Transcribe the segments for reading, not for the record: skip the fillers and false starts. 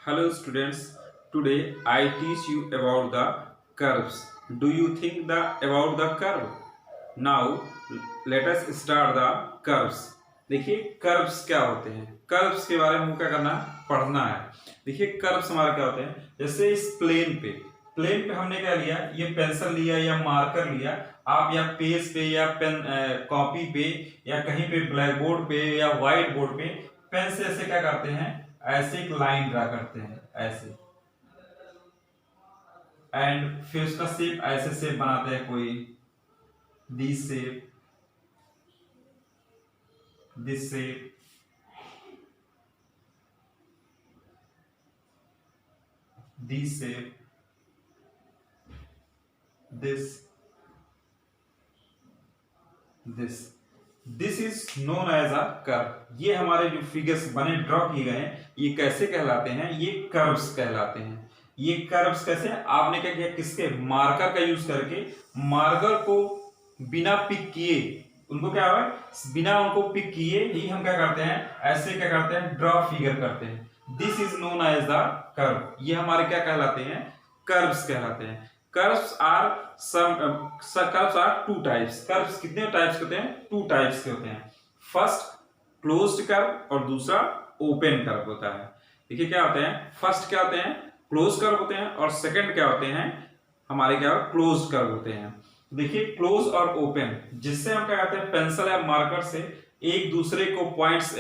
Hello students, today I teach you about the curves. Do you think about the curve? Now let us start the curves. देखिए curves क्या होते हैं, curves के बारे में हमको क्या करना है, पढ़ना है। देखिए कर्व्स हमारे क्या होते हैं, जैसे इस प्लेन पे हमने क्या लिया, ये पेंसिल लिया या मार्कर लिया, आप या पेज पे या पेन कॉपी पे या कहीं पे ब्लैक बोर्ड पे या व्हाइट बोर्ड पे पेन से ऐसे क्या करते हैं, ऐसे एक लाइन ड्रा करते हैं ऐसे, एंड फिर उसका शेप ऐसे शेप बनाते हैं, कोई this shape, this shape, this shape, this this this is known as a curve. ये हमारे जो फिगर्स बने ड्रॉ किए गए हैं, ये कैसे कहलाते हैं, ये कर्व्स कहलाते हैं। ये कर्व्स कैसे, आपने क्या किया, किसके, मार्कर का यूज करके, मार्कर को बिना पिक किए, उनको क्या है, बिना उनको पिक किए ही हम क्या करते हैं, ऐसे क्या करते हैं, ड्रॉ फिगर करते हैं। This is known as the curve. ये हमारे क्या कहलाते हैं, कर्व्स कहलाते हैं। Curves are curves are two types. Curves कितने टाइप्स के होते हैं, टू टाइप्स के होते हैं। फर्स्ट क्लोज्ड कर्व और दूसरा ओपन कर्व होता है। देखिए क्या होते हैं, फर्स्ट क्या होते हैं, क्लोज कर्व होते हैं, और सेकंड क्या होते हैं, हमारे क्या क्लोज कर्व होते हैं। देखिए क्लोज और ओपन, जिससे हम क्या करते हैं, पेंसिल या मार्कर से एक दूसरे को पॉइंट्स,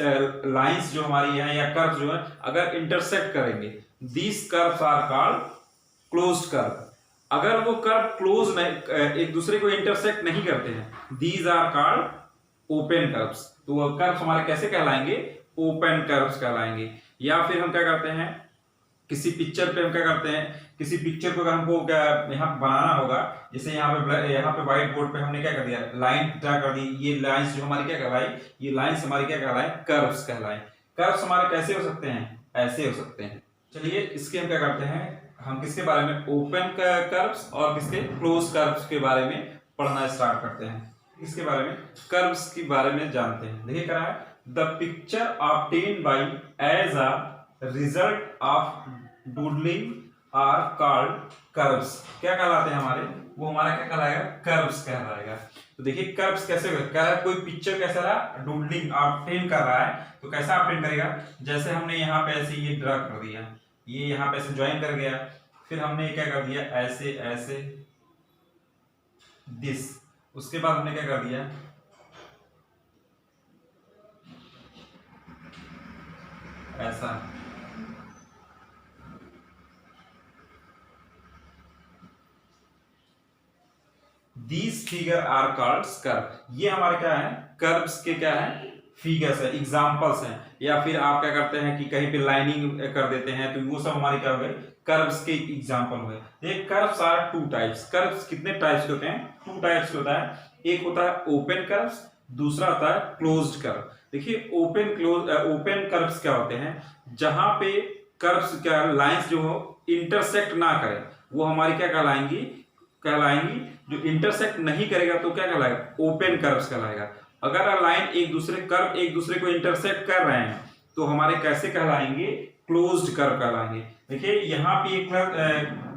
लाइंस जो हमारी है या कर्व जो है, अगर इंटरसेक्ट करेंगे, these curves are called closed curve. अगर वो कर्व क्लोज नहीं, एक दूसरे को इंटरसेक्ट नहीं करते हैं, these are called open curves. तो वो कर्व्स हमारे कैसे कहलाएंगे, ओपन कर्व्स कहलाएंगे। या फिर हम क्या करते हैं, किसी पिक्चर पे हम क्या करते हैं, किसी पिक्चर को अगर हमको यहाँ बनाना होगा, जैसे यहाँ पे व्हाइट बोर्ड पे हमने क्या कर दिया, लाइन ड्रा कर दी। ये लाइंस जो हमारी क्या कहलाई, ये लाइंस हमारी क्या कहलाए, कर्व्स कहलाए। कर्व्स हमारे कैसे हो सकते हैं, ऐसे हो सकते हैं। चलिए इसके हम क्या करते हैं, हम किसके बारे में, ओपन कर्व्स और किसके, क्लोज कर्व्स के बारे में पढ़ना स्टार्ट करते हैं। इसके बारे में, कर्व्स के बारे में जानते हैं। देखिए क्या है, the picture obtain by as a result of doodling are called curves. क्या कहलाते हैं हमारे, वो हमारा क्या कहलाएगा, कर्व्स कहलाएगा। तो देखिए कर्व्स कैसे कह रहा है, कोई पिक्चर कैसा रहा, डूडलिंग ऑब्टेन कर रहा है, तो कैसा ऑब्टेन करेगा, जैसे हमने यहाँ पे ऐसे ये ड्रा कर दिया, ये यहाँ पे ऐसे ज्वाइन कर गया, फिर हमने क्या कर दिया, ऐसे ऐसे दिस, उसके बाद हमने क्या कर दिया, ऐसा। These figure are called curve. ये हमारे क्या है, कर्व्स के क्या है, फिगर्स है, एग्जांपल्स हैं। या फिर आप क्या करते हैं कि कहीं पे लाइनिंग कर देते हैं, तो वो सब हमारे क्या हो गए, कर्व्स के एग्जांपल हुए। ये curves are two types. Curves कितने टाइप्स के होते हैं, टू टाइप्स के होता है। एक होता है ओपन कर्व्स, दूसरा होता है क्लोज्ड कर्व। देखिए ओपन कर्व्स क्या होते हैं, जहां पे कर्व्स क्या, लाइंस जो हो इंटरसेक्ट ना करें, वो हमारी क्या कहलाएंगी। जो इंटरसेक्ट नहीं करेगा तो क्या कहलाएगा, ओपन कर्व्स कहलाएगा। अगर लाइन कर्व एक दूसरे को इंटरसेक्ट कर रहे हैं, तो हमारे कैसे कहलाएंगे, क्लोज्ड कर्व कहलाएंगे। देखिए यहाँ पे एक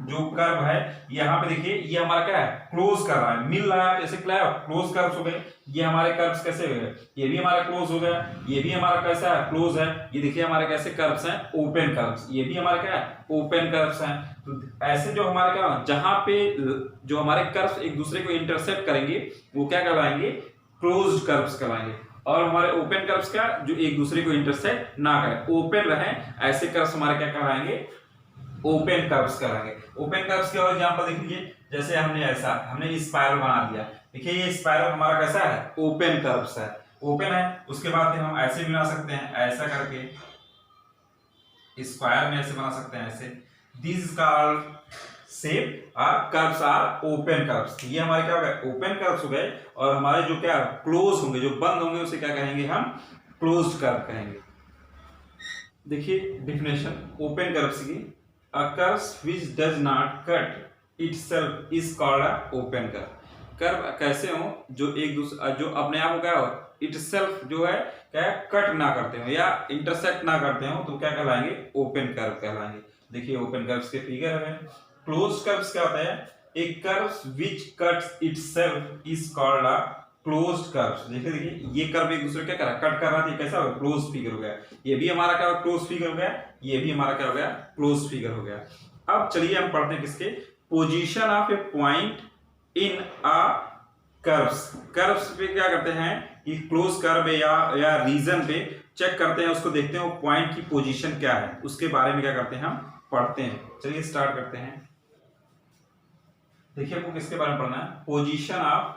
जो कर्व है, यहाँ पे देखिए ये हमारा क्या है, क्लोज कर रहा है, मिल रहा है, जैसे क्लोज कर्व्स हो गए। ये हमारे कर्व्स कैसे हो गए, ये भी हमारा क्लोज हो गया, ये भी हमारा कैसा है, क्लोज है। ये देखिए हमारे कैसे कर्व्स हैं, ओपन कर्व्स, ये भी हमारे क्या है, ओपन कर्व्स हैं। तो ऐसे जो हमारे क्या, जहां पे जो हमारे कर्व्स एक दूसरे को इंटरसेक्ट करेंगे, वो क्या कहलाएंगे, क्लोज्ड कर्व्स कहलाएंगे। और हमारे ओपन कर्व्स क्या, जो एक दूसरे को इंटरसेक्ट ना करें, ओपन रहे, ऐसे कर्व्स हमारे क्या कहलाएंगे, ओपन कर्व्स कहलाएंगे। ओपन कर्व्स के और एग्जांपल देख लीजिए, जैसे हमने स्पाइरल बना दिया। देखिए ये स्पाइरल हमारा कैसा है, ओपन कर्व्स है, ओपन है। उसके बाद फिर हम ऐसे भी बना सकते हैं, ऐसा करके स्क्वायर में ऐसे बना सकते हैं, ऐसे। This called shape are curves are open curves. ये हमारे क्या हो गए, ओपन कर्व्स हो गए। और हमारे जो क्या क्लोज होंगे, जो बंद होंगे, उसे क्या कहेंगे, हम क्लोज्ड कर्व कहेंगे। देखिए डेफिनेशन ओपन कर्व्स की, a curve which does not cut itself is called a open curve। Curve कैसे हो, जो एक दूसरे, जो अपने आप को क्या हो, इटसेल्फ जो है क्या है, कट ना करते हो या इंटरसेक्ट ना करते हो तो क्या कहलाएंगे, ओपन कर्व कहलाएंगे। देखिए ओपन कर्व्स के फिगर है। क्लोज्ड कर्व्स क्या होता है, एक curve which cuts itself is called a closed curves. देखिए देखिए ये कर्व एक दूसरे क्या कर रहा है, कट कर रहा है, कैसा हो गया, क्लोज फिगर हो गया। ये भी हमारा क्या क्लोज फिगर हो गया, ये भी हमारा क्या हो गया, क्लोज फिगर हो गया। अब चलिए हम पढ़ते हैं किसके, position of A point in a curves. Curves पे क्या करते हैं कि क्लोज कर्व या रीजन पे चेक करते हैं, उसको देखते हैं वो पॉइंट की पोजीशन क्या है, उसके बारे में क्या करते हैं हम पढ़ते हैं। चलिए स्टार्ट करते हैं। देखिए आपको किसके बारे में पढ़ना है, position of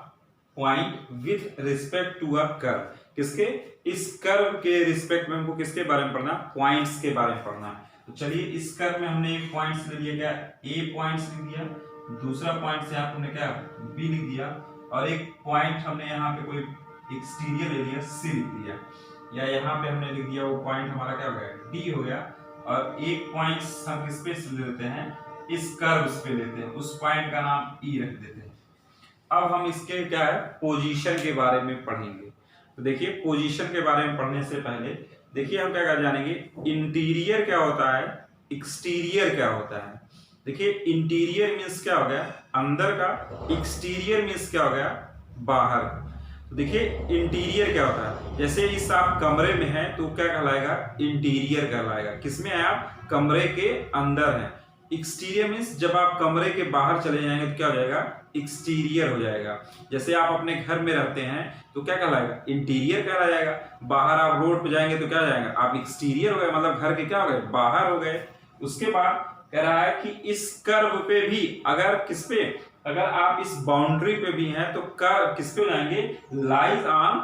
point with respect to a curve. किसके, इस कर्व के रिस्पेक्ट में हमको किसके बारे में पढ़ना, पॉइंट्स के बारे में पढ़ना है। तो चलिए इस कर्व में हमने एक पॉइंट्स ले लिया, क्या ए पॉइंट्स लिख दिया, दूसरा पॉइंट से हमने क्या बी लिख दिया, और एक पॉइंट हमने यहाँ पे कोई एक्सटीरियर ले लिया, सी लिख दिया, या यहाँ पे हमने लिख दिया वो पॉइंट हमारा क्या हो गया, डी हो गया। और एक पॉइंट हम किस पे ले लेते हैं, इस कर्व्स पे लेते हैं, उस पॉइंट का नाम ई रख देते हैं। अब हम इसके क्या है, पोजीशन के बारे में पढ़ेंगे। तो देखिए पोजीशन के बारे में पढ़ने से पहले देखिए हम क्या कर जानेंगे, इंटीरियर क्या होता है, एक्सटीरियर क्या होता है। देखिए इंटीरियर मीन्स क्या हो गया, अंदर का, एक्सटीरियर मीन्स क्या हो गया, बाहर। तो देखिए इंटीरियर क्या होता है, जैसे इस आप कमरे में हैं तो क्या कहलाएगा, इंटीरियर कहलाएगा। किसमें है आप, कमरे के अंदर हैं। एक्सटीरियर मीन्स जब आप कमरे के बाहर चले जाएंगे तो क्या हो जाएगा, एक्सटीरियर हो जाएगा। जैसे आप अपने घर में रहते हैं तो क्या कहलाएगा, इंटीरियर कहला जाएगा। बाहर आप रोड पे जाएंगे तो क्या हो जाएगा, आप एक्सटीरियर हो गए, मतलब घर के क्या हो गए, बाहर हो गए। उसके बाद कह रहा है कि इस कर्व पे भी अगर किस पे, अगर आप इस बाउंड्री पे भी हैं तो कर्व किस पे जाएंगे, लाइज ऑन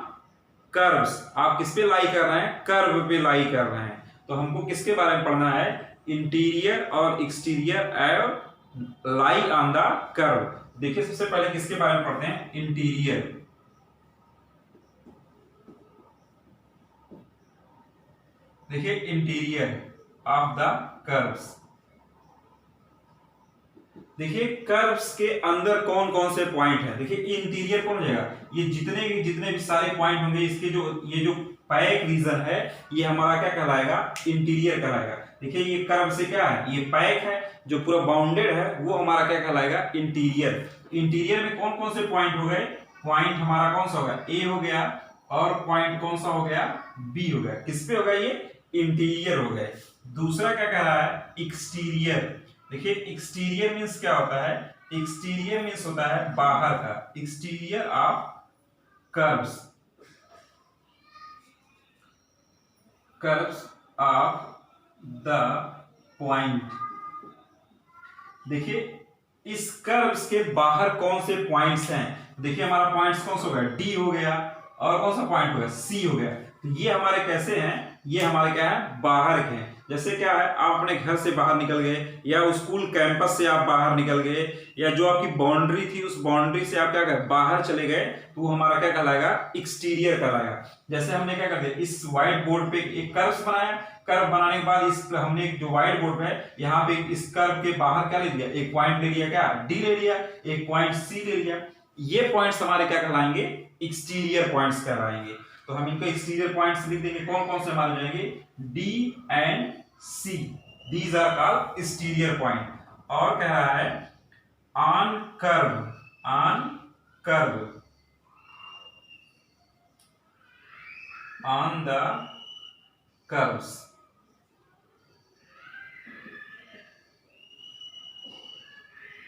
कर्व्स। आप किस पे लाई कर रहे हैं, कर्व पे लाई कर रहे हैं। तो हमको किसके बारे में पढ़ना है, इंटीरियर और exterior and lie on the curve. देखिए सबसे पहले किसके बारे में पढ़ते हैं, इंटीरियर। देखिए इंटीरियर ऑफ द कर्व्स। देखिए कर्व्स के अंदर कौन कौन से पॉइंट है। देखिए इंटीरियर कौन हो जाएगा, ये जितने भी सारे पॉइंट होंगे, इसके ये जो पैक रीजन है ये हमारा क्या कहलाएगा, इंटीरियर कहलाएगा। देखिए ये कर्व से क्या है, ये पैक है जो पूरा बाउंडेड है, वो हमारा क्या कहलाएगा, इंटीरियर। इंटीरियर में कौन कौन से पॉइंट हो गए, पॉइंट हमारा कौन सा होगा, ए हो गया, और पॉइंट कौन सा हो गया, बी हो गया। किस पे होगा, ये इंटीरियर हो गए। दूसरा क्या कह रहा है, एक्सटीरियर। देखिए एक्सटीरियर मींस क्या होता है, एक्सटीरियर मींस होता है बाहर का, exterior of curves, curves of the point. देखिए इस कर्व्स के बाहर कौन से पॉइंट्स हैं। देखिए हमारा पॉइंट्स कौन सा हो गया, डी हो गया, और कौन सा पॉइंट हो गया, सी हो गया। तो ये हमारे कैसे हैं, ये हमारे क्या है, बाहर के हैं। जैसे क्या है, आप अपने घर से बाहर निकल गए, या स्कूल कैंपस से आप बाहर निकल गए, या जो आपकी बाउंड्री थी उस बाउंड्री से आप क्या कर बाहर चले गए, तो वो हमारा क्या कहलाएगा, एक्सटीरियर कहलाएगा। जैसे हमने क्या कर दिया, इस व्हाइट बोर्ड पे एक कर्व बनाया, कर्व बनाने के बाद इस हमने जो व्हाइट बोर्ड पे यहाँ पे इस कर्व के बाहर क्या ले लिया, एक पॉइंट ले लिया, क्या डी ले लिया, एक पॉइंट सी ले लिया। ये पॉइंट्स हमारे क्या कहलाएंगे, एक्सटीरियर पॉइंट्स कहलाएंगे। तो हम इनको एक्सटीरियर पॉइंट्स लिख देंगे, कौन कौन से हमारे जाएंगे, D and C, these are called exterior point. और कह रहा है on curve, on curve, on the curves.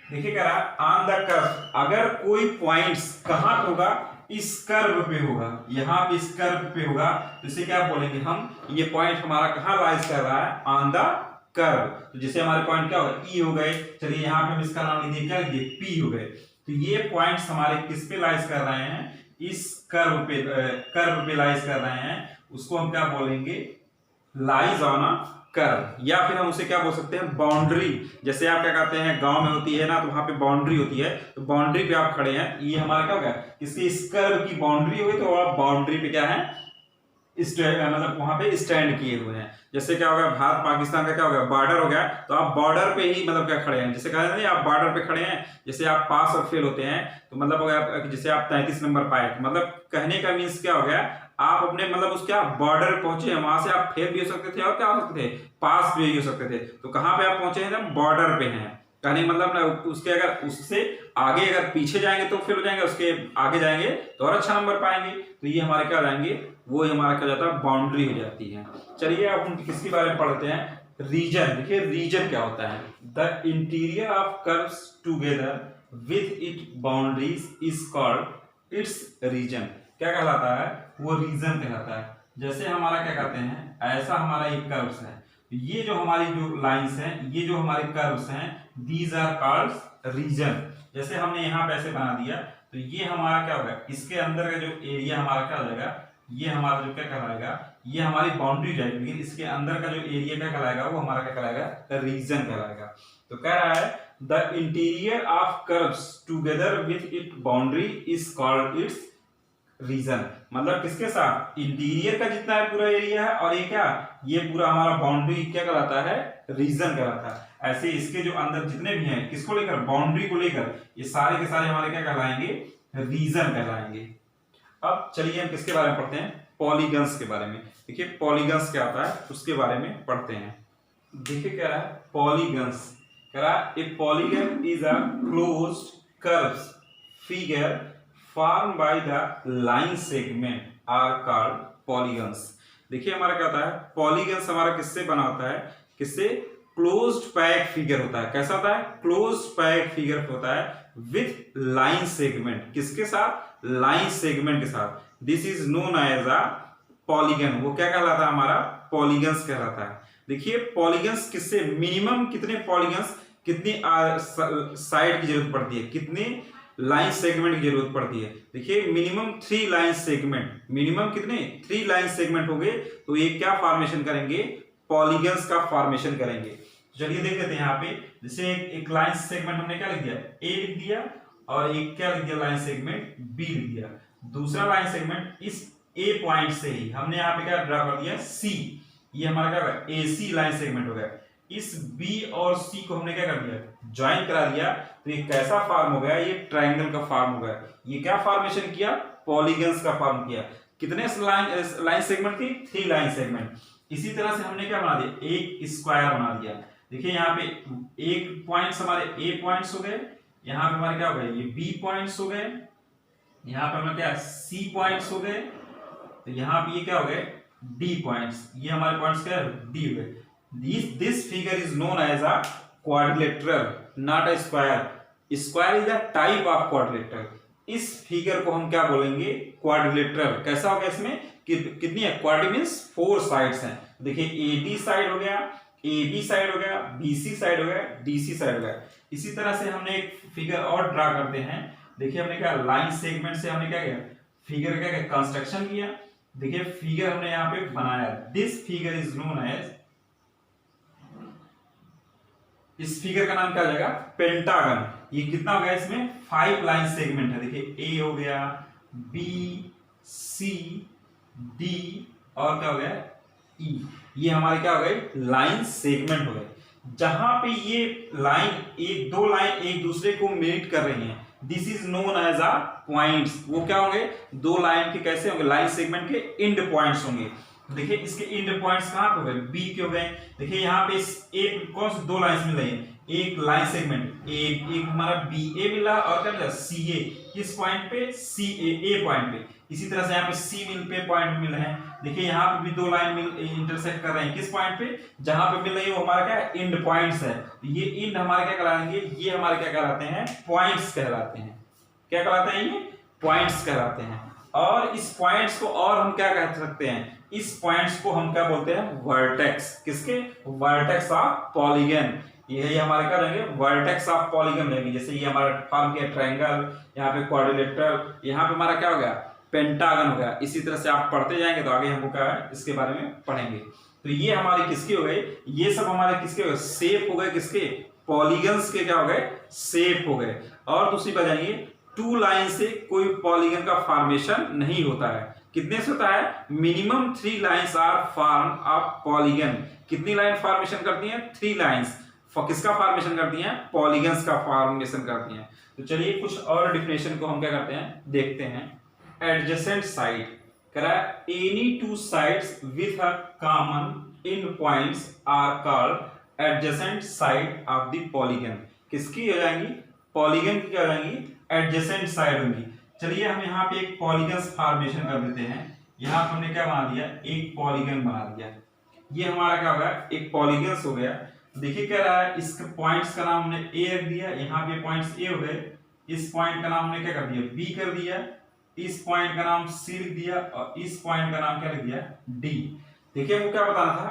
देखिए कह रहा है ऑन द कर्व, अगर कोई पॉइंट्स कहां होगा, इस कर्व पे होगा, यहां पे इस कर्व पे होगा, तो इसे क्या बोलेंगे हम, ये पॉइंट हमारा कहां लाइज कर रहा है, ऑन द कर्व। तो जैसे हमारे पॉइंट क्या होगा, ई हो गए, चलिए यहां पे हम इसका नाम लिख दिए, क्या लिख दिए, पी हो गए। तो ये पॉइंट्स हमारे किस पे लाइज कर रहे हैं, इस कर्व पे लाइज कर रहे हैं, उसको हम क्या बोलेंगे, लाइज ऑन अ कर्व। या फिर हम उसे क्या बोल सकते हैं, बाउंड्री। जैसे आप क्या कहते हैं, गांव में होती है ना, तो वहां पे बाउंड्री होती है, तो बाउंड्री पे आप खड़े हैं, ये हमारा क्या होगा, इसकी इस कर्व की बाउंड्री हुई, तो आप बाउंड्री पे क्या है, मतलब वहां पे स्टैंड किए हुए हैं। जैसे क्या होगा, भारत पाकिस्तान का क्या होगा, बॉर्डर हो गया, तो आप बॉर्डर पे ही मतलब क्या खड़े हैं। जैसे कहा नहीं, आप बॉर्डर पे खड़े हैं, जैसे आप पास और फेल होते हैं, तो मतलब हो गया जैसे आप 33 नंबर पाए, मतलब कहने का मीन्स क्या हो गया, आप अपने मतलब उसके आप बॉर्डर पहुंचे हैं, वहां से आप फेल भी हो सकते थे और क्या हो सकते थे, पास भी हो सकते थे। तो कहाँ पे आप पहुंचे हैं, बॉर्डर पे हैं। कहने मतलब ना उसके अगर उससे आगे अगर पीछे जाएंगे तो फेल हो जाएंगे, उसके आगे जाएंगे तो और अच्छा नंबर पाएंगे। तो ये हमारे क्या जाएंगे, वो हमारा क्या जाता है, बाउंड्री हो जाती है। चलिए अब हम किसके बारे में पढ़ते हैं, रीजन। देखिए रीजन क्या होता है, the interior of curves together with it boundaries is called its region. क्या कहलाता है, वो रीजन कहलाता है। जैसे हमारा क्या कहते हैं, ऐसा हमारा एक कर्व्स है, ये जो हमारी जो लाइंस हैं, ये जो हमारे कर्व्स हैं, दीज आर कॉल्ड रीजन। जैसे हमने यहाँ पे ऐसे बना दिया तो ये हमारा क्या होगा, इसके अंदर का जो एरिया हमारा क्या हो जाएगा, ये हमारा जो क्या कहलाएगा, ये हमारी बाउंड्री जाएगी, लेकिन इसके अंदर का जो एरिया क्या कहलाएगा, वो हमारा क्या कहलाएगा, रीजन कहलाएगा। तो कह रहा है the interior of curves together with it boundary is called its region. मतलब किसके साथ, इंटीरियर का जितना है पूरा एरिया है, और ये क्या, ये पूरा हमारा बाउंड्री क्या कहलाता है, रीजन कहलाता है। ऐसे इसके जो अंदर जितने भी हैं, किसको लेकर, बाउंड्री को लेकर, ये सारे के सारे हमारे क्या कहलाएंगे, रीजन कहलाएंगे। अब चलिए हम किसके बारे में पढ़ते हैं, पॉलीगन्स के बारे में। देखिए पॉलीगन्स क्या होता है, उसके बारे में पढ़ते हैं। देखिए क्या है पॉलीगन्स, कह रहा है a polygon is a closed curves figure form by the line segment are called polygons. देखिए हमारा क्या होता है, पॉलीगन्स हमारा किससे बना होता है, किससे, क्लोज्ड पैक फिगर होता है। कैसा होता है, क्लोज्ड पैक फिगर होता है विथ लाइन सेगमेंट। किसके साथ, लाइन सेगमेंट के साथ। This is known as a polygon. वो क्या कहलाता है, हमारा पॉलीगन्स कहलाता है। देखिए पॉलीगन्स किससे, मिनिमम कितने पॉलीगन्स, कितनी साइड की जरूरत पड़ती है, कितने लाइन सेगमेंट की जरूरत पड़ती है। देखिए मिनिमम 3 लाइन सेगमेंट, मिनिमम कितने, 3 लाइन सेगमेंट हो गए तो ये क्या फॉर्मेशन करेंगे, पॉलीगन्स का फॉर्मेशन करेंगे। चलिए देख लेते हैं यहाँ पे, जैसे एक लाइन सेगमेंट हमने क्या लिख दिया, ए लिख दिया, और एक क्या लिख दिया, लाइन सेगमेंट बी लिख दिया। दूसरा लाइन सेगमेंट इस ए पॉइंट से ही हमने यहाँ पे क्या ड्रा कर दिया, सी। ये हमारा क्या होगा, ए सी लाइन सेगमेंट हो गया। इस बी और सी को हमने क्या कर दिया, ज्वाइन करा दिया, तो ये कैसा फॉर्म हो गया, ये ट्रायंगल का फॉर्म हो गया। ये क्या फॉर्मेशन किया, पॉलीगन्स का फॉर्म किया। कितने लाइन सेगमेंट थी, 3 लाइन सेगमेंट। इसी तरह से हमने क्या बना दिया, एक स्क्वायर बना दिया। देखिए यहाँ पे एक पॉइंट्स हमारे ए पॉइंट्स हो गए, यहाँ पे हमारे क्या हो गए, ये बी पॉइंट्स हो गए, यहाँ पे हमारे क्या सी पॉइंट्स हो गए, तो यहाँ पे ये क्या हो गए, डी पॉइंट्स। ये हमारे पॉइंट्स क्या है, डी हो गए। This figure is known as a quadrilateral, not a square. Square is a type of quadrilateral. इस फिगर को हम क्या बोलेंगे, क्वाड्रिलेटरल। कैसा हो गया, इसमें कितनी है, क्वाड्री मींस 4 साइड्स हैं। देखिए ए डी साइड हो गया, ए बी साइड हो गया, बी सी साइड हो गया, डी सी साइड हो गया। इसी तरह से हमने एक फिगर और ड्रा करते हैं। देखिए हमने क्या, लाइन सेगमेंट से हमने क्या किया, फिगर क्या कंस्ट्रक्शन किया। देखिए फिगर हमने यहाँ पे बनाया, this figure is known as, इस फिगर का नाम क्या हो जाएगा, पेंटागन। ये कितना हो गया, इसमें 5 लाइन सेगमेंट है। देखिए ए हो गया, बी सी डी और क्या हो गया, ई। ये हमारे क्या हो गए, लाइन सेगमेंट हो गए। जहां पे ये लाइन, एक दो लाइन एक दूसरे को मीट कर रही हैं, this is known as a points. वो क्या होंगे, 2 लाइन के कैसे होंगे, लाइन सेगमेंट के एंड पॉइंट्स होंगे। देखिए इसके एंड पॉइंट्स कहां पे हो गए, बी के हो गए। देखिए यहाँ पे एक कौन सी 2 लाइंस मिल रही है, एक लाइन सेगमेंट ए, एक हमारा बी ए मिला, और क्या मिला, सी ए। किस पॉइंट पे, सी ए पॉइंट पे। इसी तरह से यहाँ पे सी मिल पे पॉइंट मिल रहे हैं। देखिए यहाँ पे भी 2 लाइन इंटरसेक्ट कर रहे हैं, किस पॉइंट पे, जहां पे मिल रही है वो हमारा क्या एंड पॉइंट्स है। ये एंड हमारे क्या कहलाएंगे, ये हमारे क्या कहलाते हैं, पॉइंट्स कहलाते हैं। क्या कहलाते हैं, ये पॉइंट्स कहलाते हैं। और इस पॉइंट्स को और हम क्या कह सकते हैं, इस पॉइंट्स को हम क्या बोलते हैं, वर्टेक्स। किसके, वर्टेक्स ऑफ पॉलीगन। ये हमारे क्या रहेंगे, वर्टेक्स ऑफ पॉलीगन रहेंगे। जैसे ये हमारा फॉर्म किया ट्रायंगल, यहाँ पे क्वाड्रिलेटरल, यहाँ पे हमारा क्या हो गया, पेंटागन हो गया। इसी तरह से आप पढ़ते जाएंगे तो आगे हमको क्या है, इसके बारे में पढ़ेंगे। तो ये हमारे किसके हो गए, ये सब हमारे किसके हो गए, शेप हो गए, किसके, पॉलीगन्स के क्या हो गए, शेप हो गए। और दूसरी बात जानिए, 2 लाइन से कोई पॉलीगन का फॉर्मेशन नहीं होता है। कितने से होता है, minimum 3 lines are form of polygon. कितनी लाइन फॉर्मेशन करती हैं, 3 लाइंस। किसका फॉर्मेशन करती हैं, पॉलीगन्स का फॉर्मेशन करती हैं। तो चलिए कुछ और डिफिनेशन को हम क्या करते हैं, देखते हैं। एडजेसेंट साइड, कह रहा है any two sides with a common in points are called adjacent side of the polygon. किसकी हो जाएंगी? पॉलीगन की क्या हो जाएंगी? एडजेसेंट साइड होंगी। चलिए हम यहाँ पे एक पॉलीगन फॉर्मेशन कर देते हैं। यहाँ पे हमने क्या बना दिया? एक पॉलीगन बना दिया। ये हमारा क्या होगा? एक पॉलीगन हो गया। देखिए क्या रहा है, इसके पॉइंट्स का नाम हमने ए रख दिया, यहाँ पे पॉइंट्स ए हो गए। इस पॉइंट का नाम हमने क्या कर दिया? बी कर दिया। इस पॉइंट का नाम सी लिख दिया और इस पॉइंट का नाम क्या लिख दिया? डी। देखिए हमको क्या बताना था?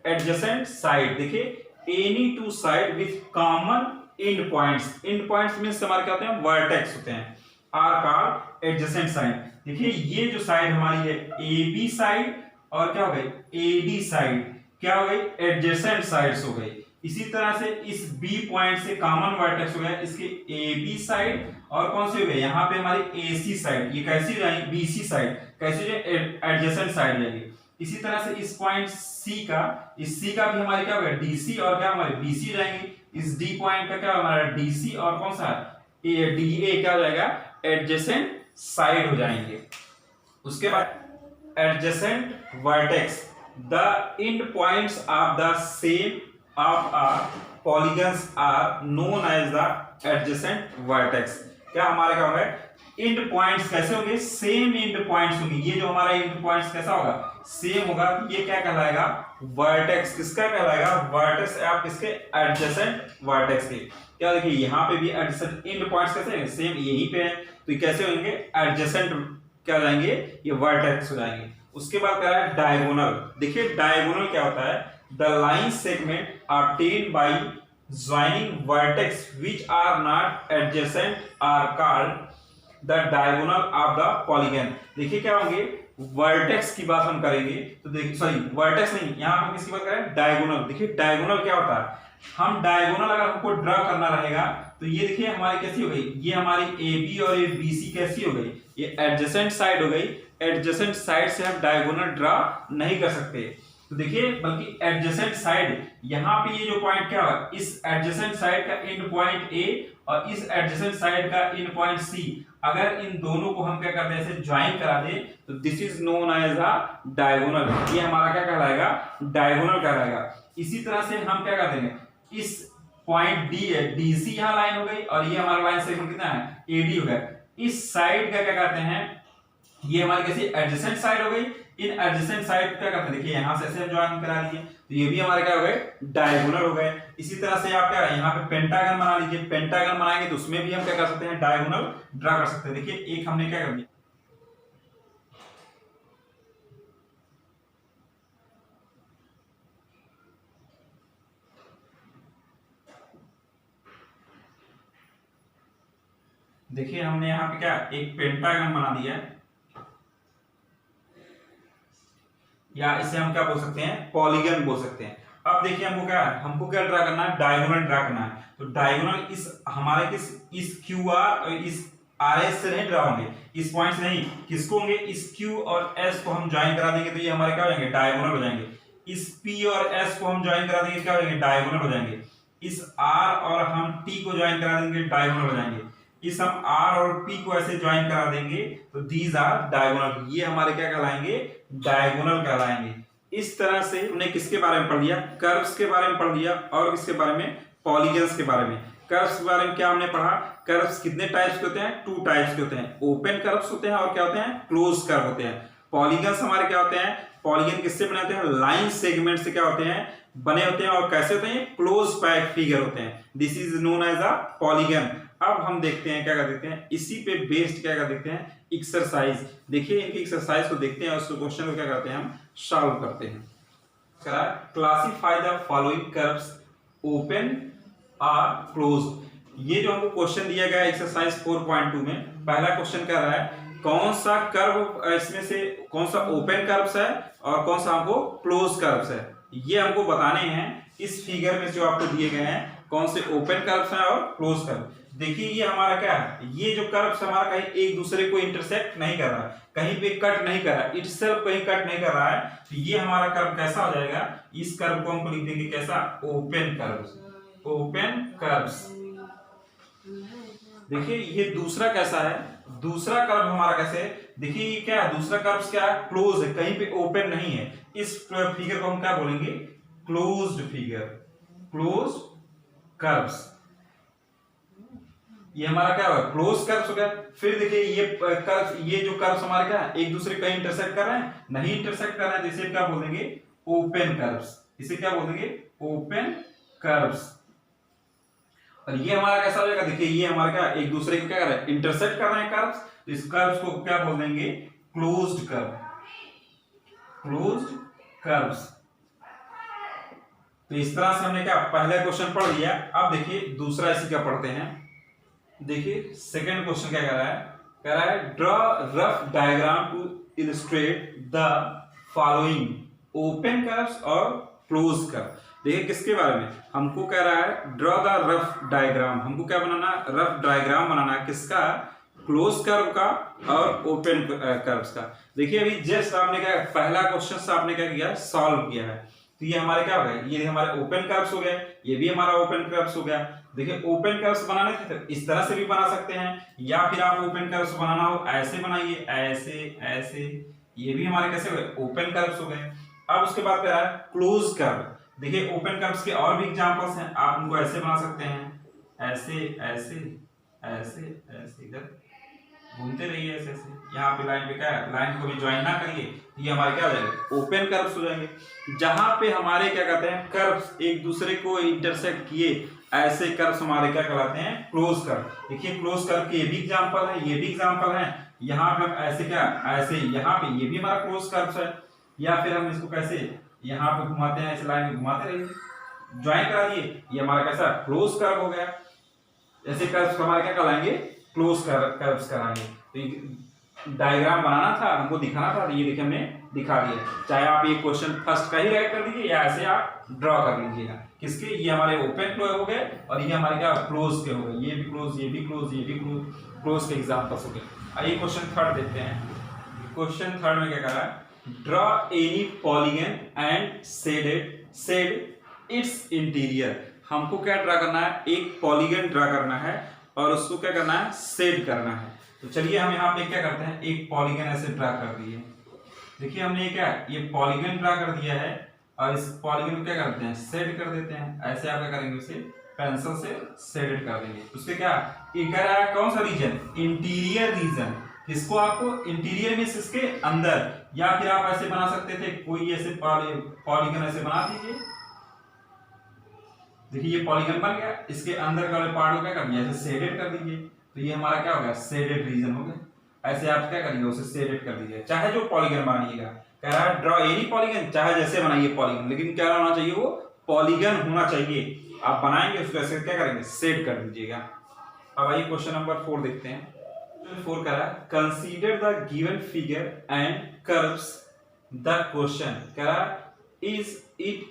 Adjacent side. देखिए any two side with common end points. End points means हमारे क्या होते हैं? वर्टेक्स होते हैं। Are called adjacent side. देखिए ये जो साइड हमारी है ए बी साइड और क्या हो गई? ए डी साइड क्या हो गई? एडजेसेंट साइड्स हो गई। इसी तरह से इस बी पॉइंट से कॉमन वर्टेक्स हो गया इसके ए बी साइड और कौन सी हो गई? यहाँ पे हमारी ए सी साइड। ये कैसी जाएगी? B C side. कैसी जो एडजेसेंट साइड जाएगी। इसी तरह से इस पॉइंट सी का, इस सी का भी हमारी क्या होगा? डी सी और क्या हमारे? बी सी जाएंगी। इस डी पॉइंट का क्या हमारा? डी सी और कौन सा? ए डी ए क्या हो जाएगा? एडजेसेंट साइड हो जाएंगे। उसके बाद adjacent vertex. The end points of the same of a polygons are known as the adjacent vertex। क्या हमारे क्या होगा? एंड पॉइंट्स कैसे होंगे? सेम एंड पॉइंट्स होंगे। ये जो हमारा एंड पॉइंट्स कैसा होगा? सेम होगा। ये क्या कहलाएगा? वर्टेक्स। किसका कहलाएगा? वर्टेक्स आप किसके? एडजेसेंट वर्टेक्स के। क्या देखिए यहाँ पे भी एडजेसेंट एंड पॉइंट्स कैसे हैं? सेम यहीं पे है, तो ये कैसे होंगे? एडजेसेंट क्या हो जाएंगे? ये वर्टेक्स हो जाएंगे। उसके बाद क्या है? डायगोनल। देखिए डायगोनल क्या होता है? The line segment obtained by joining vertex which are not adjacent are called the diagonal of the polygon। देखिए क्या होंगे? वर्टेक्स की बात हम करेंगे तो देखिए, सॉरी वर्टेक्स नहीं, यहाँ हम किसकी बात करें? डायगोनल। देखिए डायगोनल क्या होता है? हम डायगोनल अगर हमको ड्रा करना रहेगा तो ये देखिए हमारी कैसी हो गई? ये हमारी ए बी और ये बी सी कैसी हो गई? ये एडजेसेंट साइड हो गई। एडजेसेंट साइड से हम डायगोनल ड्रा नहीं कर सकते। तो देखिए बल्कि एडजेसेंट साइड, यहाँ पे ये जो पॉइंट क्या है? इस एडजेसेंट साइड का एंड पॉइंट ए और इस एडजेसेंट साइड का एंड पॉइंट सी, अगर इन दोनों को हम क्या करते हैं? ऐसे ज्वाइन करा दे तो this is known as a diagonal. ये हमारा क्या कहलाएगा? डायगोनल कहलाएगा। इसी तरह से हम क्या कर देंगे? इस पॉइंट डी है, डी सी यहाँ लाइन हो गई और ये हमारा लाइन सेगमेंट कितना है? ए डी हो गया। इस साइड का क्या कहते हैं? ये हमारी कैसी? एडजेसेंट साइड हो गई। इन एडजेसेंट साइड क्या करते हैं? देखिए यहाँ से ऐसे ज्वाइन करा दीजिए तो ये भी हमारे क्या हो गए? डायगोनल हो गए। इसी तरह से आप क्या यहाँ पे पेंटागन बना लीजिए। पेंटागन बनाएंगे तो उसमें भी हम क्या कर सकते हैं? डायगोनल ड्रा कर सकते हैं। देखिए एक हमने क्या कर दिया, देखिए हमने यहाँ पे क्या एक पेंटागन बना दिया, या इसे हम क्या बोल सकते हैं? पॉलीगन बोल सकते हैं। अब देखिए हमको क्या ड्रा करना है? डायगोनल ड्रा करना है। तो डायगोनल इस हमारे इस क्यू आर और इस आर एस से नहीं ड्रा होंगे, इस पॉइंट से नहीं। किसको होंगे? इस क्यू और एस को हम ज्वाइन करा देंगे तो ये हमारे क्या हो जाएंगे? डायगोनल हो जाएंगे। इस पी और एस को हम ज्वाइन करा देंगे क्या हो जाएंगे? डायगोनल हो जाएंगे। इस आर और हम टी को ज्वाइन करा देंगे, डायगोनल हो जाएंगे। इस हम आर और पी को ऐसे ज्वाइन करा देंगे तो दीज आर डायगोनल। ये हमारे क्या कहलाएंगे? डायगोनल कहलाएंगे। इस तरह से हमने किसके बारे में पढ़ लिया? कर्व्स के बारे में पढ़ लिया और किसके बारे में? पॉलीगन्स के बारे में। कर्व्स के बारे में क्या हमने पढ़ा? कर्व्स कितने टाइप्स के होते हैं? 2 टाइप्स के होते हैं। ओपन कर्व्स होते हैं और क्या होते हैं? क्लोज कर्व होते हैं। पॉलीगन्स हमारे क्या होते हैं? पॉलीगन किससे बने होते हैं? लाइन सेगमेंट से क्या होते हैं? बने होते हैं। और कैसे होते हैं? क्लोज पैक फिगर होते हैं। This is known as a polygon. अब हम देखते हैं क्या कर देते हैं, इसी पे बेस्ड क्या कर देते हैं? एक्सरसाइज। देखिए इनकी एक्सरसाइज को देखते हैं और उस क्वेश्चन को क्या करते हैं? हम सॉल्व करते हैं। Classify the following curves open और क्लोज। ये जो हमको क्वेश्चन दिया गया है एक्सरसाइज 4.2 में, पहला क्वेश्चन कह रहा है कौन सा कर्व इसमें से कौन सा ओपन कर्व्स है और कौन सा हमको क्लोज कर्व्स है, ये हमको बताने हैं। इस फिगर में जो आपको दिए गए हैं कौन से ओपन कर्व्स हैं और क्लोज कर्व। देखिए ये हमारा क्या है? ये जो कर्व्स हमारा कहीं एक दूसरे को इंटरसेक्ट नहीं कर रहा है, कहीं पे कट नहीं कर रहा है, इटसेल्फ कहीं कट नहीं कर रहा है, तो ये हमारा कर्व कैसा हो जाएगा? इस कर्व को हमको लिख देंगे कैसा? Open curves. Open curves. देखिए ये दूसरा कैसा है, दूसरा कर्व हमारा कैसे है, देखिए ये क्या है, दूसरा कर्व क्या है, क्लोज है, कहीं पे ओपन नहीं है। इस फिगर को हम क्या बोलेंगे, क्लोज्ड फिगर, क्लोज कर्व्स। ये हमारा क्या होगा, क्लोज कर्व्स हो गया। फिर देखिए ये कर्व, ये जो कर्व्स हमारे क्या है, एक दूसरे कहीं इंटरसेक्ट कर रहे हैं, नहीं इंटरसेक्ट कर रहे हैं, तो इसे क्या बोल देंगे, ओपन कर्व्स। इसे क्या बोल देंगे, ओपन कर्व्स। और ये हमारा कैसा हो जाएगा, देखिए ये हमारा क्या, एक दूसरे को क्या कर रहे हैं, इंटरसेक्ट कर रहे हैं कर्व्स, तो इस कर्व्स को क्या बोल देंगे, क्लोज्ड कर्व, क्लोज्ड कर्व्स। तो इस तरह से हमने क्या पहला क्वेश्चन पढ़ लिया। अब देखिए दूसरा इसी का पढ़ते हैं। देखिए सेकंड क्वेश्चन क्या कह रहा है draw rough diagram to illustrate the following open curves और क्लोज कर्व। देखिए किसके बारे में हमको कह रहा है, ड्रॉ द रफ डायग्राम। हमको क्या बनाना, रफ डायग्राम बनाना है, किसका, क्लोज कर्व का और ओपन कर्व्स का। देखिए अभी जस्ट आपने क्या पहला क्वेश्चन आपने क्या किया, सॉल्व किया है। तो ये हमारे क्या हो गए, ये हमारे ओपन कर्व्स हो गए, ये भी हमारा ओपन कर्व्स हो गया। देखिए ओपन कर्व्स बनाने थे तो इस तरह से भी बना सकते हैं, या फिर आप ओपन कर्व्स बनाना हो ऐसे बनाइए, ऐसे ऐसे, ये भी हमारे कैसे हुए, ओपन कर्व्स हो गए। अब उसके बाद क्या है, क्लोज कर्व। देखिए ओपन कर्व्स के और भी एग्जांपल्स हैं, आप उनको ऐसे बना सकते हैं, ऐसे ऐसे ऐसे ऐसे, इधर घूमते रहिए ऐसे ऐसे। यहाँ पे लाइन पे क्या है, लाइन को भी ज्वाइन ना करिए, ये हमारे क्या हो जाएंगे, ओपन कर्व्स हो जाएंगे। जहां पे हमारे क्या कहते हैं, कर्व्स एक दूसरे को इंटरसेक्ट किए, ऐसे कर्व्स हमारे क्या कहलाते हैं, क्लोज कर्व। देखिए क्लोज कर्व के ये भी एग्जांपल है, ये भी एग्जांपल है। यहाँ पे हम ऐसे क्या, ऐसे यहाँ पे ये भी हमारा क्लोज कर्व्स है। या फिर हम इसको कैसे यहाँ पे घुमाते हैं, ऐसे लाइन में घुमाते रहिए, ज्वाइन करा दिए, ये हमारा कैसा क्लोज कर्व हो गया। ऐसे कर्व्स हमारे क्या कहलाएंगे, क्लोज कर्व्स कराएंगे। तो डायग्राम बनाना था, हमको दिखाना था, तो ये देखिए हमने दिखा दिया। चाहे आप ये क्वेश्चन फर्स्ट का ही राइट कर दीजिए, या ऐसे आप ड्रॉ कर लीजिएगा। किसके, ये हमारे ओपन क्लोज हो गए, और ये हमारे क्या क्लोज के हो गए, ये भी क्लोज, ये भी क्लोज, ये भी क्लोज के एग्जांपल्स हो गए। आइए क्वेश्चन थर्ड देखते हैं। क्वेश्चन थर्ड में क्या कह रहा है, draw any polygon and shade its interior. हमको क्या ड्रा करना है, एक पॉलीगन ड्रा करना है और उसको क्या करना है, शेड करना है। तो चलिए हम यहाँ पे क्या करते हैं, एक पॉलीगन ऐसे ड्रा कर दिए। देखिए हमने क्या, ये पॉलीगन ड्रा कर दिया है, और इस पॉलीगन को क्या करते हैं, शेड कर देते हैं। ऐसे आप क्या करेंगे, उसे पेंसिल से शेडेड कर देंगे। उससे क्या, ये कह रहा है कौन सा रीजन, इंटीरियर रीजन। इसको आपको इंटीरियर में इसके अंदर, या फिर आप ऐसे बना सकते थे, कोई ऐसे पॉलीगन ऐसे बना दीजिए। देखिए ये पॉलीगन बन गया, इसके अंदर वाले पार्ट को क्या कर दिया, ऐसे शेडेड कर दीजिए। तो ये हमारा क्या हो गया, शेडेड रीजन हो गया। ऐसे आप क्या करिए, उसे शेडेड कर दीजिए। चाहे जो पॉलीगन बनाइएगा, कह रहा है ड्रॉ एनी पॉलीगन, चाहे जैसे बनाइए पॉलीगन, लेकिन क्या होना चाहिए, वो पॉलीगन होना चाहिए। आप बनाएंगे उसको ऐसे क्या करेंगे, शेड कर दीजिएगा। अब आइए क्वेश्चन नंबर 4 देखते हैं। 4 कह रहा है consider the given figure and curves the question. कह रहा है इज इट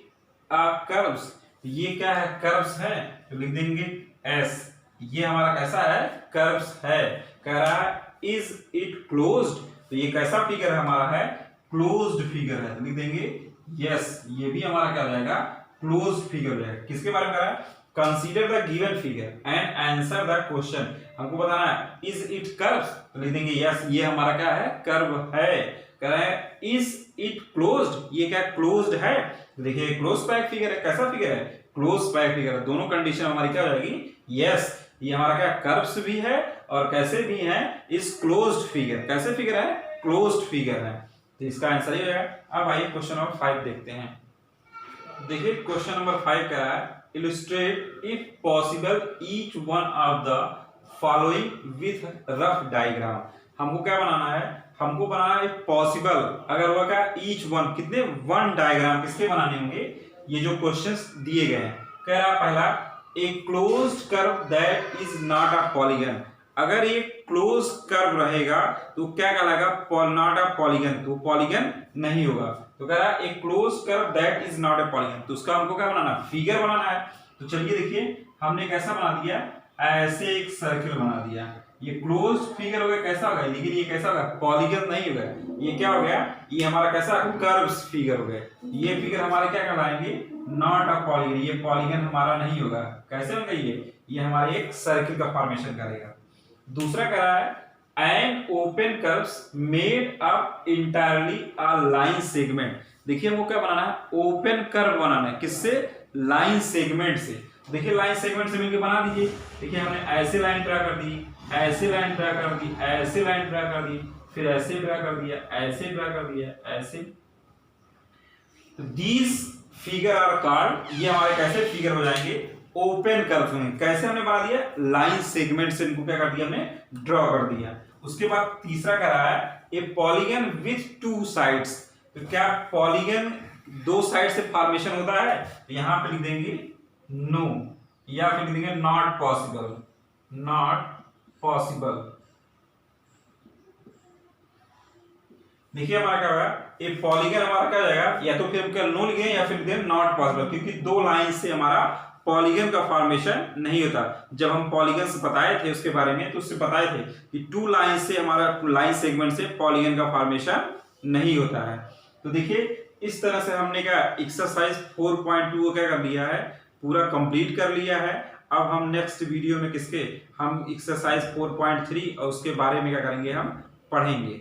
अ कर्व्स। ये क्या है, कर्व्स है, तो लिख देंगे एस। ये हमारा कैसा है, कर्व्स है। कह रहा है इज इट क्लोज्ड, तो ये कैसा फिगर हमारा है, क्लोज्ड फिगर है, तो लिख देंगे यस। ये भी हमारा क्या हो जाएगा, क्लोज्ड फिगर हो जाएगा। किसके बारे में कह रहा है, consider the given figure and answer the question. हमको बताना है इज इट कर्व्स, तो लिख देंगे यस, ये हमारा क्या है, कर्व है। कह रहा है इज इट क्लोज्ड, ये क्या क्लोज्ड है, देखिए क्लोज पैक फिगर है। कैसा फिगर है, क्लोज पैक फिगर है। दोनों कंडीशन हमारी क्या हो जाएगी, यस। ये हमारा क्या कर्व्स भी है और कैसे भी है, इस क्लोज्ड फिगर। कैसे फिगर है, क्लोज्ड फिगर है, तो इसका आंसर ही होगा। अब आइए क्वेश्चन नंबर 5 देखते हैं। देखिए क्वेश्चन नंबर 5 क्या है, illustrate if possible each one of the following with rough diagram. हमको क्या बनाना है, हमको बनाना है पॉसिबल, अगर हुआ क्या, ईच वन, कितने, 1 डायग्राम। किसके बनाने होंगे, ये जो क्वेश्चंस दिए गए हैं। कह रहा पहला, a closed curve that is not a polygon. अगर ये क्लोज कर्व रहेगा तो क्या कहलाएगा, नॉट अ पॉलीगन, तो पॉलीगन नहीं होगा। तो कह रहा है a close curve that is not a polygon, तो उसका हमको क्या बनाना, फिगर बनाना है। तो चलिए देखिए हमने कैसा बना दिया, ऐसे एक सर्किल बना दिया। ये क्लोज फिगर हो गया, कैसा होगा, लेकिन ये कैसा होगा, पॉलीगन नहीं होगा। ये क्या हो गया, ये हमारा कैसा कर्व्स फिगर हो गया। ये फिगर हमारे क्या कहलाएंगे, नॉट अ पॉलीगन, ये पॉलीगन हमारा नहीं होगा। कैसे होगा ये हमारे एक सर्किल का फॉर्मेशन करेगा। दूसरा कह रहा है an open curves made up entirely a line segment. देखिए हमको क्या बनाना है, ओपन कर्व बनाना है, किससे, लाइन सेगमेंट से। देखिए लाइन सेगमेंट से मिलकर बना दीजिए। देखिए हमने ऐसे लाइन ड्रा कर दी, ऐसे लाइन ड्रा कर दी, ऐसे लाइन ड्रा कर दी, फिर ऐसे ड्रा कर दिया, ऐसे ड्रा कर दिया, ऐसे। तो दीज फिगर आर कॉल्ड, ये हमारे कैसे फिगर हो जाएंगे, ओपन कर्व में। कैसे हमने बना दिया, लाइन सेगमेंट से इनको क्या कर दिया, हमने ड्रॉ कर दिया। उसके बाद तीसरा कह रहा है a polygon with two sides. तो क्या पॉलीगन दो साइड से फॉर्मेशन होता है, तो यहां पे लिख देंगे नो, या फिर लिख देंगे नॉट पॉसिबल, नॉट पॉसिबल। देखिए हमारा क्या होगा, ये पॉलीगन हमारा क्या हो जाएगा, या तो फिर हम क्या नो लिखे या फिर देन नॉट पॉसिबल, क्योंकि दो लाइन से हमारा पॉलीगन का फॉर्मेशन नहीं होता। जब हम पॉलीगन से बताए थे उसके बारे में, तो उससे बताए थे कि टू लाइन से हमारा लाइन सेगमेंट से पॉलीगन का फॉर्मेशन नहीं होता है। तो देखिए इस तरह से हमने क्या एक्सरसाइज 4.2 को क्या कर लिया है, पूरा कंप्लीट कर लिया है। अब हम नेक्स्ट वीडियो में किसके, हम एक्सरसाइज 4.3 और उसके बारे में क्या करेंगे, हम पढ़ेंगे।